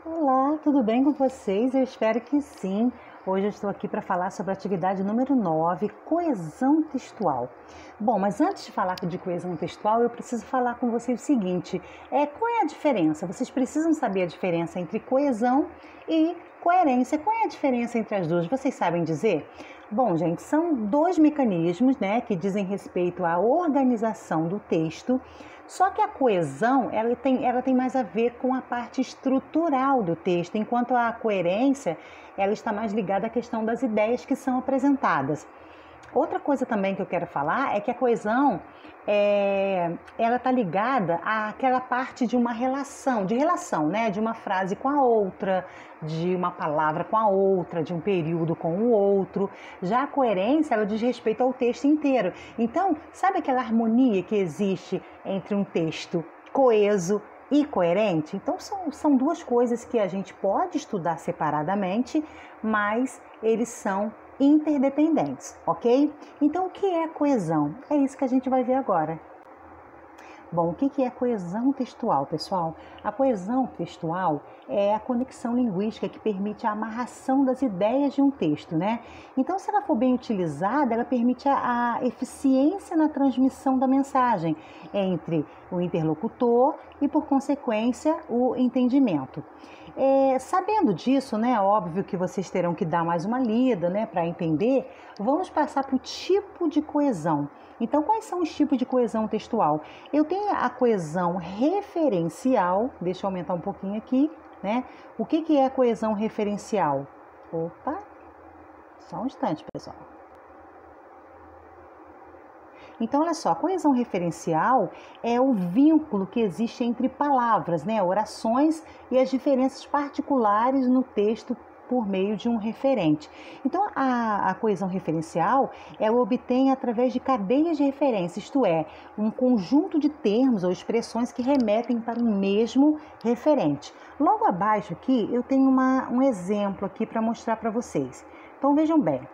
Olá, tudo bem com vocês? Eu espero que sim. Hoje eu estou aqui para falar sobre a atividade número 9, coesão textual. Bom, mas antes de falar de coesão textual, eu preciso falar com vocês o seguinte: qual é a diferença? Vocês precisam saber a diferença entre coesão e coerência. Qual é a diferença entre as duas? Vocês sabem dizer? Bom, gente, são dois mecanismos, né, que dizem respeito à organização do texto. Só que a coesão, ela tem mais a ver com a parte estrutural do texto, enquanto a coerência, ela está mais ligada à questão das ideias que são apresentadas. Outra coisa também que eu quero falar é que a coesão, ela está ligada àquela parte de uma relação, né? De uma frase com a outra, de uma palavra com a outra, de um período com o outro. Já a coerência, ela diz respeito ao texto inteiro. Então, sabe aquela harmonia que existe entre um texto coeso e coerente? Então, são duas coisas que a gente pode estudar separadamente, mas eles são interdependentes, ok? Então, o que é coesão? É isso que a gente vai ver agora. Bom, o que é coesão textual, pessoal? A coesão textual é a conexão linguística que permite a amarração das ideias de um texto, né? Então, se ela for bem utilizada, ela permite a eficiência na transmissão da mensagem entre o interlocutor e, por consequência, o entendimento. Sabendo disso, né, óbvio que vocês terão que dar mais uma lida, né, para entender. Vamos passar para o tipo de coesão. Então, quais são os tipos de coesão textual? Eu tenho a coesão referencial, deixa eu aumentar um pouquinho aqui, né? O que é a coesão referencial? Opa, só um instante, pessoal. Então, olha só, a coesão referencial é o vínculo que existe entre palavras, né, orações e as diferenças particulares no texto por meio de um referente. Então, a coesão referencial, ela obtém através de cadeias de referência, isto é, um conjunto de termos ou expressões que remetem para o mesmo referente. Logo abaixo aqui, eu tenho um exemplo aqui para mostrar para vocês. Então, vejam bem,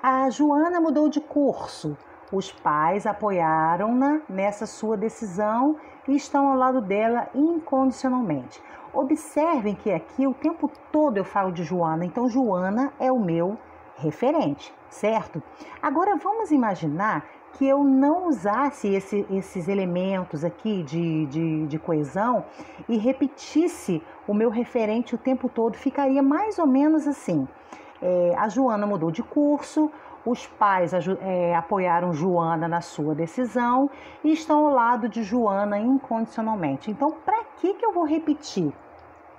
a Joana mudou de curso. Os pais apoiaram-na nessa sua decisão e estão ao lado dela incondicionalmente. Observem que aqui o tempo todo eu falo de Joana, então Joana é o meu referente, certo? Agora vamos imaginar que eu não usasse esses elementos aqui de coesão e repetisse o meu referente o tempo todo, ficaria mais ou menos assim. A Joana mudou de curso, os pais apoiaram Joana na sua decisão e estão ao lado de Joana incondicionalmente. Então, para que eu vou repetir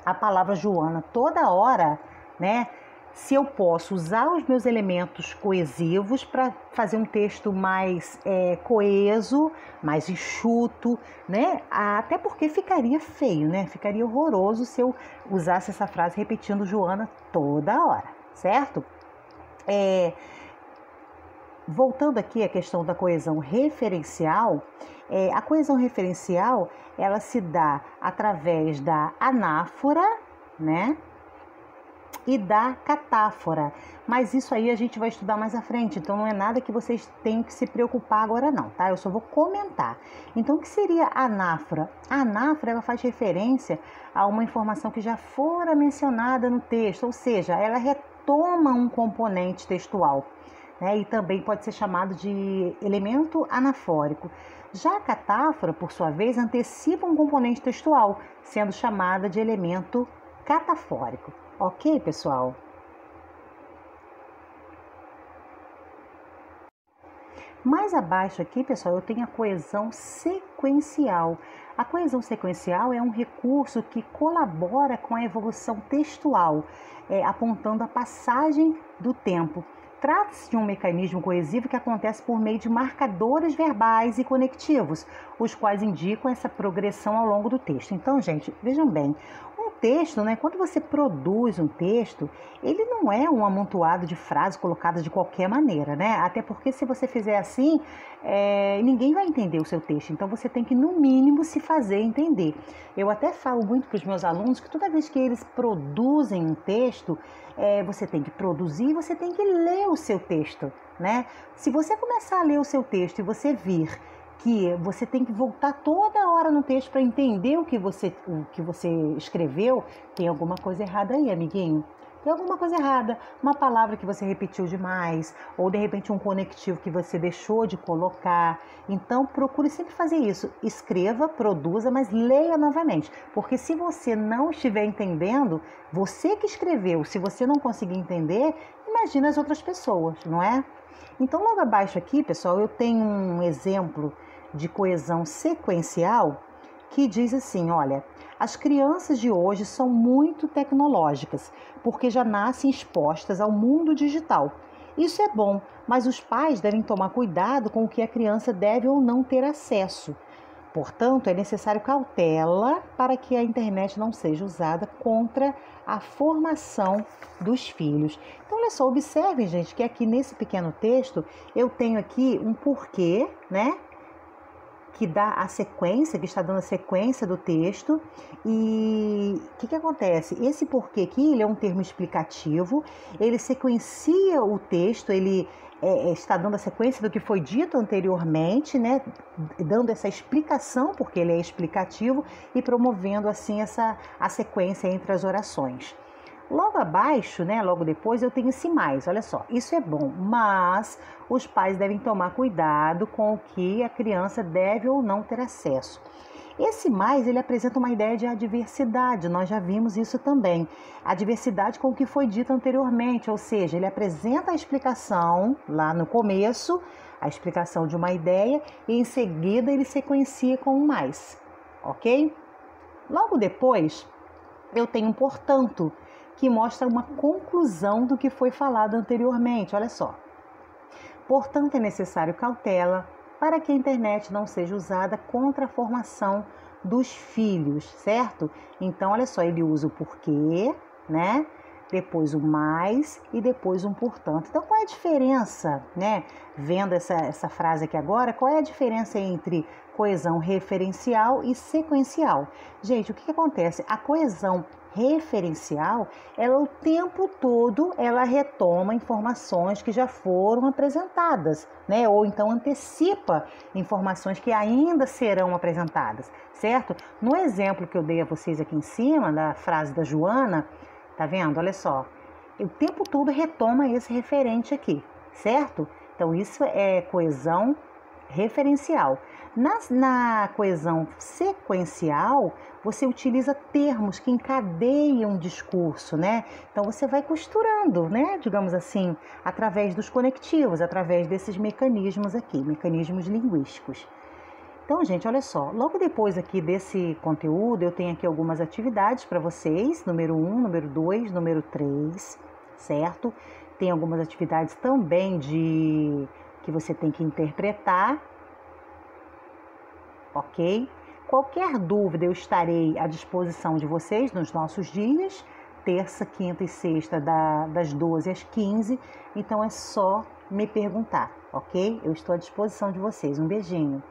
a palavra Joana toda hora, né? Se eu posso usar os meus elementos coesivos para fazer um texto mais coeso, mais enxuto, né? Até porque ficaria feio, né? Ficaria horroroso se eu usasse essa frase repetindo Joana toda hora, certo? Voltando aqui à questão da coesão referencial, a coesão referencial, ela se dá através da anáfora, né, e da catáfora, mas isso aí a gente vai estudar mais à frente, então não é nada que vocês tenham que se preocupar agora não, tá? Eu só vou comentar. Então, o que seria a anáfora? A anáfora, ela faz referência a uma informação que já fora mencionada no texto, ou seja, ela retoma um componente textual. E também pode ser chamado de elemento anafórico. Já a catáfora, por sua vez, antecipa um componente textual, sendo chamada de elemento catafórico. Ok, pessoal? Mais abaixo aqui, pessoal, eu tenho a coesão sequencial. A coesão sequencial é um recurso que colabora com a evolução textual, apontando a passagem do tempo. Trata-se de um mecanismo coesivo que acontece por meio de marcadores verbais e conectivos, os quais indicam essa progressão ao longo do texto. Então, gente, vejam bem, um texto, né, quando você produz um texto, ele não é um amontoado de frases colocadas de qualquer maneira, né? Até porque se você fizer assim, ninguém vai entender o seu texto. Então, você tem que, no mínimo, se fazer entender. Eu até falo muito para os meus alunos que toda vez que eles produzem um texto, você tem que produzir, você tem que ler o seu texto, né? Se você começar a ler o seu texto e você vir que você tem que voltar toda hora no texto para entender o que você escreveu, tem alguma coisa errada aí, amiguinho. Tem alguma coisa errada, uma palavra que você repetiu demais, ou de repente um conectivo que você deixou de colocar. Então procure sempre fazer isso. Escreva, produza, mas leia novamente. Porque se você não estiver entendendo, você que escreveu, se você não conseguir entender, imagina as outras pessoas, não é? Então logo abaixo aqui, pessoal, eu tenho um exemplo de coesão sequencial que diz assim, olha, as crianças de hoje são muito tecnológicas, porque já nascem expostas ao mundo digital. Isso é bom, mas os pais devem tomar cuidado com o que a criança deve ou não ter acesso. Portanto, é necessário cautela para que a internet não seja usada contra a formação dos filhos. Então, olha só, observem, gente, que aqui nesse pequeno texto eu tenho aqui um porquê, né? Que dá a sequência, que está dando a sequência do texto. E o que acontece? Esse porquê aqui, ele é um termo explicativo, ele sequencia o texto, ele está dando a sequência do que foi dito anteriormente, né? Dando essa explicação, porque ele é explicativo, e promovendo assim a sequência entre as orações. Logo abaixo, né, logo depois, eu tenho esse mais, olha só, isso é bom, mas os pais devem tomar cuidado com o que a criança deve ou não ter acesso. Esse mais, ele apresenta uma ideia de adversidade, nós já vimos isso também. A diversidade com o que foi dito anteriormente, ou seja, ele apresenta a explicação lá no começo, a explicação de uma ideia, e em seguida ele sequencia com um mais, ok? Logo depois, eu tenho um portanto, que mostra uma conclusão do que foi falado anteriormente, olha só. Portanto, é necessário cautela para que a internet não seja usada contra a formação dos filhos, certo? Então, olha só, ele usa o porquê, né? Depois o mais e depois um portanto. Então, qual é a diferença, né? Vendo essa frase aqui agora, qual é a diferença entre coesão referencial e sequencial? Gente, o que acontece? A coesão referencial, ela o tempo todo ela retoma informações que já foram apresentadas, né? Ou então antecipa informações que ainda serão apresentadas, certo? No exemplo que eu dei a vocês aqui em cima, da frase da Joana, tá vendo? Olha só, o tempo todo retoma esse referente aqui, certo? Então isso é coesão referencial. Na coesão sequencial, você utiliza termos que encadeiam o discurso, né? Então você vai costurando, né? Digamos assim, através dos conectivos, através desses mecanismos aqui, mecanismos linguísticos. Então, gente, olha só, logo depois aqui desse conteúdo, eu tenho aqui algumas atividades para vocês, número 1, número 2, número 3, certo? Tem algumas atividades também que você tem que interpretar, ok? Qualquer dúvida eu estarei à disposição de vocês nos nossos dias, terça, quinta e sexta, das 12 às 15, então é só me perguntar, ok? Eu estou à disposição de vocês. Um beijinho.